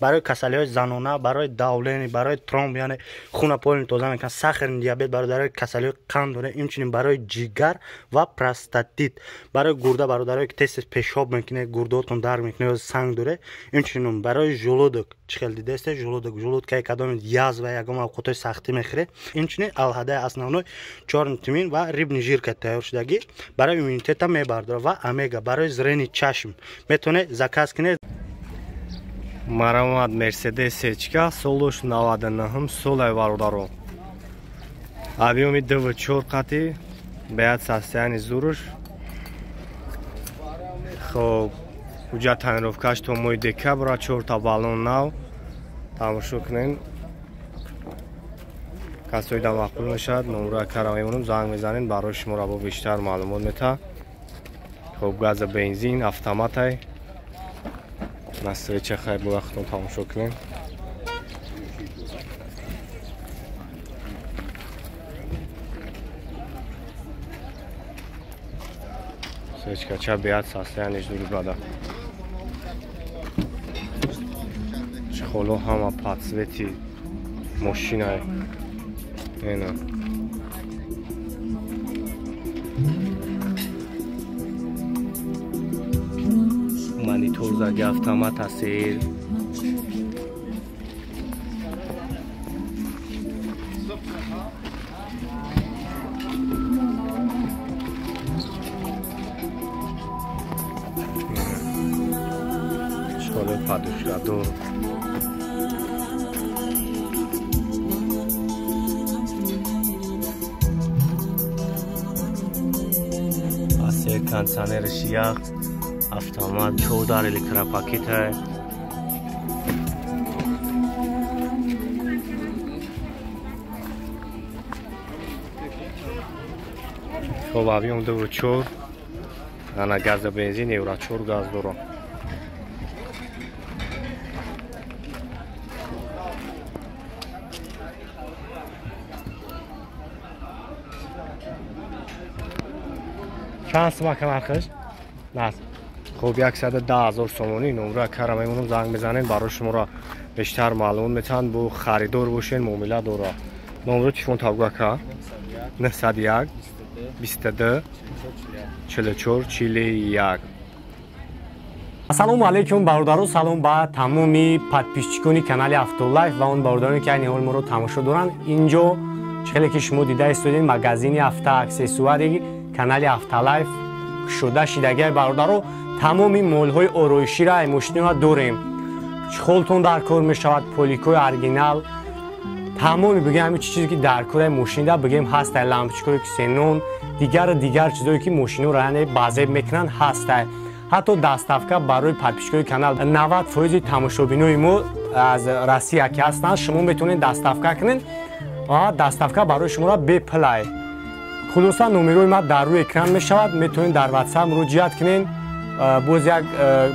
برای کسلی‌های زنانه، برای داولین، برای ترومب یعنی خون پایین تازه میکنه، ساخر دیابت، برای کسلی‌های قند داره، همچنین برای جگر و پروستاتیت، برای گرده برادرایی که تست پیشاب میکنه، گردهاتون در میکنه یا سنگ داره، همچنین برای ژلودک چخل دیده است، ژلود که کدام یاز و یگام اوقات سختی میخوره، همچنین الهده основной چهار ویتامین و ریبن ژیر که تیار شدگی برای ایمونیته میبرداره و امگا برای زرینی چشم میتونه زکاز کنه. Марамад Мерседес сечка солуш 99 солай вародаро. Объеми 4 қати беяд состояние зуруш. Хоб ҳуҷҷат таъмировкаш то моҳи декабр 4 та баллон нав тамошо кунем. Касои да мақбул мешавад номраи кара мемонем занг мезанед барои шуморо бо бештар маълумот метаҳад. Хоб газа бензин автоматай настрой хай бо вақтон тамошо кунем. Сечка ча беяд состояние дур бада. Чехоло ҳама подсвети мошинае. Ена. Монитор заги автомат ҳастед. Чоло падушадор. Асе кондиционер шиях. автомат 14 электропакет है. خب объем 2.4 на газ бензин евро 4 газ доро. چند سمک مرخش؟ نه. خب 110,000 سومونی نمره کارا میمونم زنگ بزنین برای شما را بیشتر معلومات میتن بو خریدار باشین معامله داره. نمره تلفن تابگاه که 901 22 44 41. Assalomu alaykum barodaru, salom ba tamomi подписчикони канали Автолайф ва он бародароне ки айни ҳол моро тамошо доранд. Инҷо чхеле ки шумо дида истодед магазини авто аксессуари канали Автолайф шуда шидаги бародару тамоми молҳои ороиширо мошиниро дорем. Чхолтон дар кор мешавад, поликои оригинал, тамоми бигем ҳамин чизе ки дар кори мошинда бигем ҳастай, лампочкаи ксенон, дигар чизое ки мошинро яъне базеб мекунанд ҳастай. ҳатто даставка барои подписчикои канал 90% тамошобинои мо аз Россия ки ҳастанд, шумо метавонед даставка кунед ва даставка барои шуморо беплай. хулоса номерои ман дар рӯи экран мешавад, метавонед дар WhatsApp муроҷиат кунед. боз як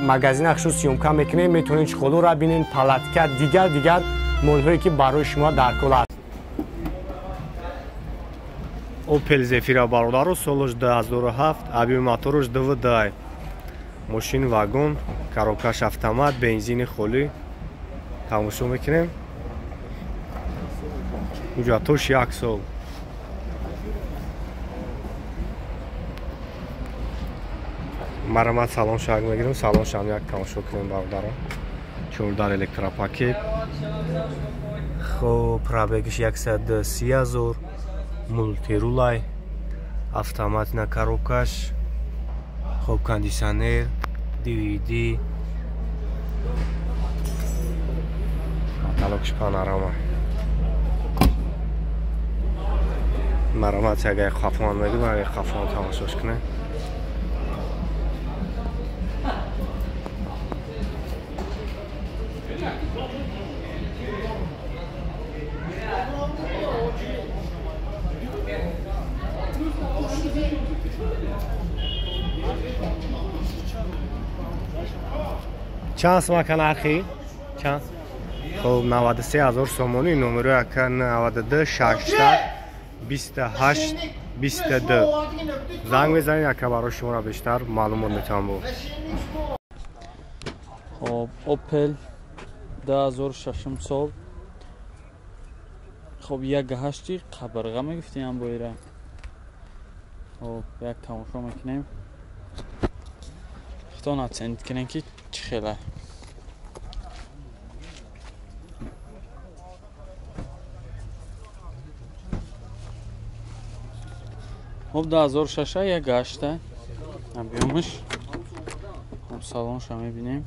магазинашро сёмка мекунем, метавонед чхолоро бинед, палатка, дигар молҳое ки барои шумо дар кор аст. Opel Zafira бародару солаш 2007, объеми мотораш DVD. Мошин вагон, коробкаш автомат, бензини холӣ. Тамошо мекунем. ҳуҷҷатош 1 сол. марамат салон шаг мегирем, салон шам як тамошо кунем бародаро. 14 электропакет. Хоб пробегиш 130,000. Мультирулай. Автомат на коробкаш. Хоб кондиционер, DVD. Каталогш панорама. марамат ягай хафон мегирем, ягай хафон тамошош кунем. چند سمکن اخی؟ چند؟ خب 93,000 سومونی نمره اکن 92 60 28 22. زنگ بزنید اکا برای شما را بیشتر معلومات میتونم بود. خب اوپل 2006 سال. خب یک هشتی قبرغه میگفتیم با ایره. خب یک تماشا میکنیم. خدا نتسنید کنین که چی خیله. خب 2006 یک گشته. بیامش. خب سالانش هم میبینیم.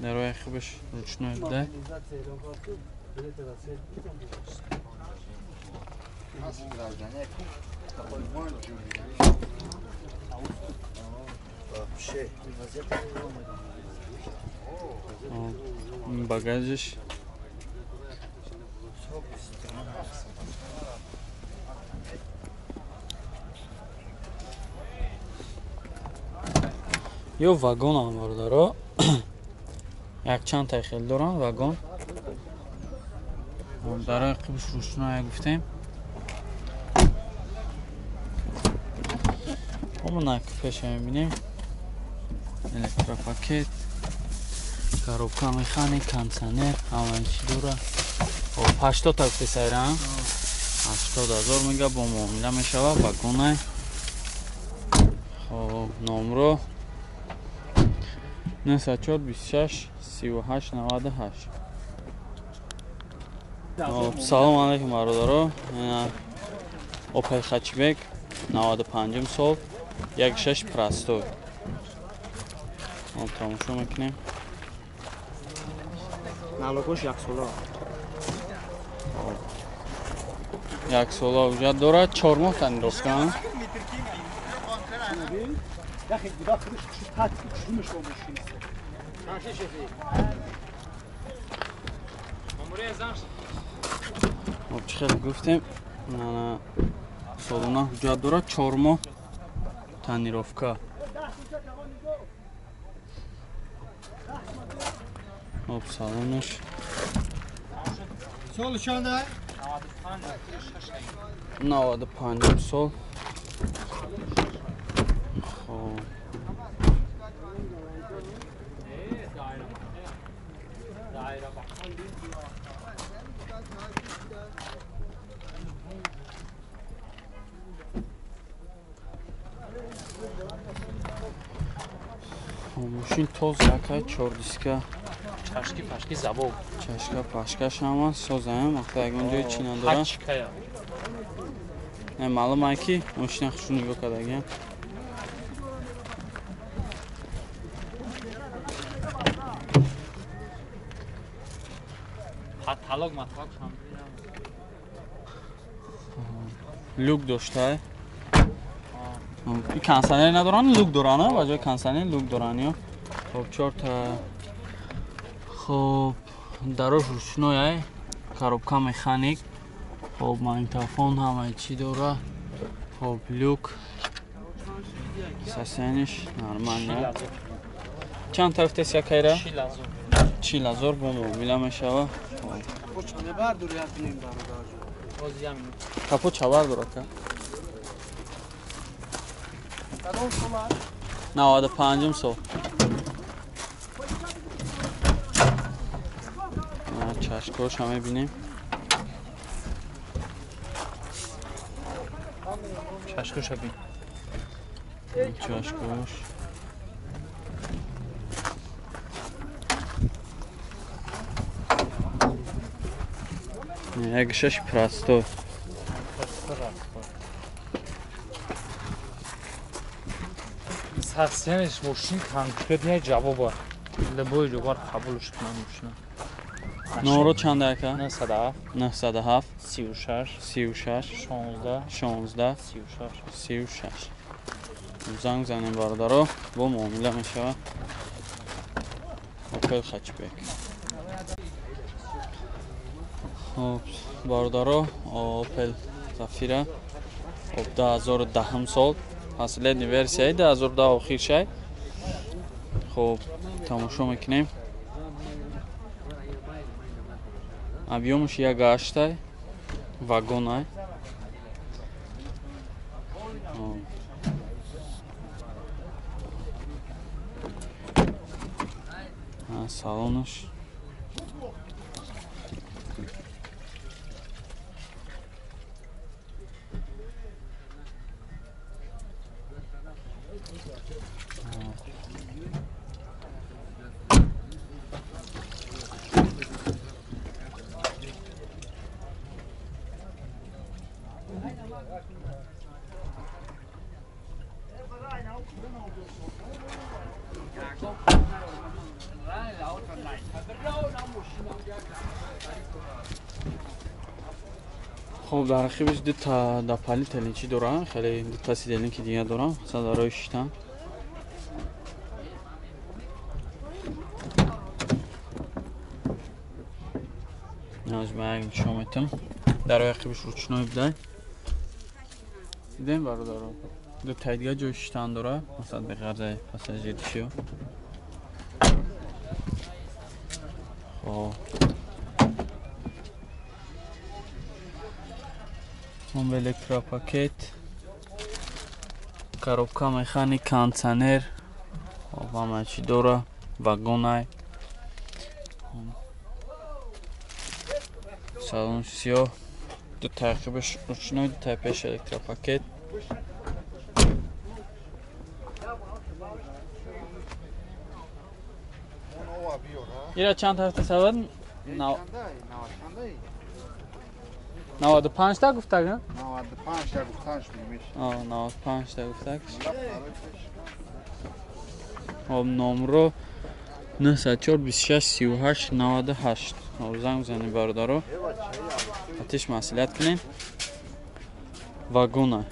Nereye kıbış uçunu öldü. Bagajış. Yo vagon ham var daro. یک چند تا خیلی دارن واگن. برای قبش روشنایی گفتیم. همون نکفش میبینیم. الکتروپاکت، کاروبکا میخانی، کانسانر، همه چی داره. 80 تا گفتی سایران. 80,000 میگه با معامله میشه واگن. خب نمره 94 26 38 98. سلام علیکم برادران. اوپل خچبک 95 سال 16 پرستو. ما تماشا میکنیم. نالوگوش یک ساله. یک ساله وجود داره. 4 ماه تندرست کنم. چه خیلی گفتیم سالونه وجود داره. 4 ماه تنیروفکا. سالونش سال چنده؟ 95 سال. ماشین توز یکه 4 دیسکه چشکی پشکی زباب چشکا پشکش هم سازه هم وقتی اگه اونجای چینان دارن نه معلوم های که ماشین خشونی بکد اگه کاتالوگ مطلق هم لوک داشته این کانسانر ندارن لوک دارن با جای کانسانر لوک دارن یا خب 4 تا خب دروش روشنایی کاروبکا مکانیک خب ماگنیتوفون همه چی داره خب لوک ساسینش نورمال چند طرف تست یکیره 40,000 با موبیل میشه چنده بر دوری هستیم برادر کپو چوار داره که 95 سال چشکاش هم میبینیم چشکاش هم چشکاش یک 6 پرستو سرسیانش ماشین کنکرد نه جوابه لبوی جوار قبولش کنم ماشین نورو چند که 907 907 36 36 16 16 36 زنگ زنیم برادرها با معامله میشه اوپل خچبک خب برادرها اوپل زفیره خب 2010 سال اصلی ورسیه 2010 آخر شد خب тамошо мекунем. Объёмш 1.8 вагонай. Салонаш. خب در رقیبش دو تا دپالی تلینچی دارم، خیلی دو تا سیدلینکی دیگه دارم، مثلا دارای شیشتن. نازم شما میتونم در رقیبش روچنای بدای. دیدیم برادرها دو تا دیگه جای شیشتن داره، مثلا به غرض پاساژیرشیو. خب اون الکترا پاکت، коробка механик, кондиционер, همه چی داره، واگنای، салон سیاه، دو تعقیبش روشنای، دو تا پیش الکترا پاکت. اینا چند هفته سواد؟ 95 تا گفته نه؟ 95 تا گفتنش میشه. 95 تا گفته. خب نمره 904 26 38 98. زنگ بزنید برادرها. آتش مسئولیت کنین. واگن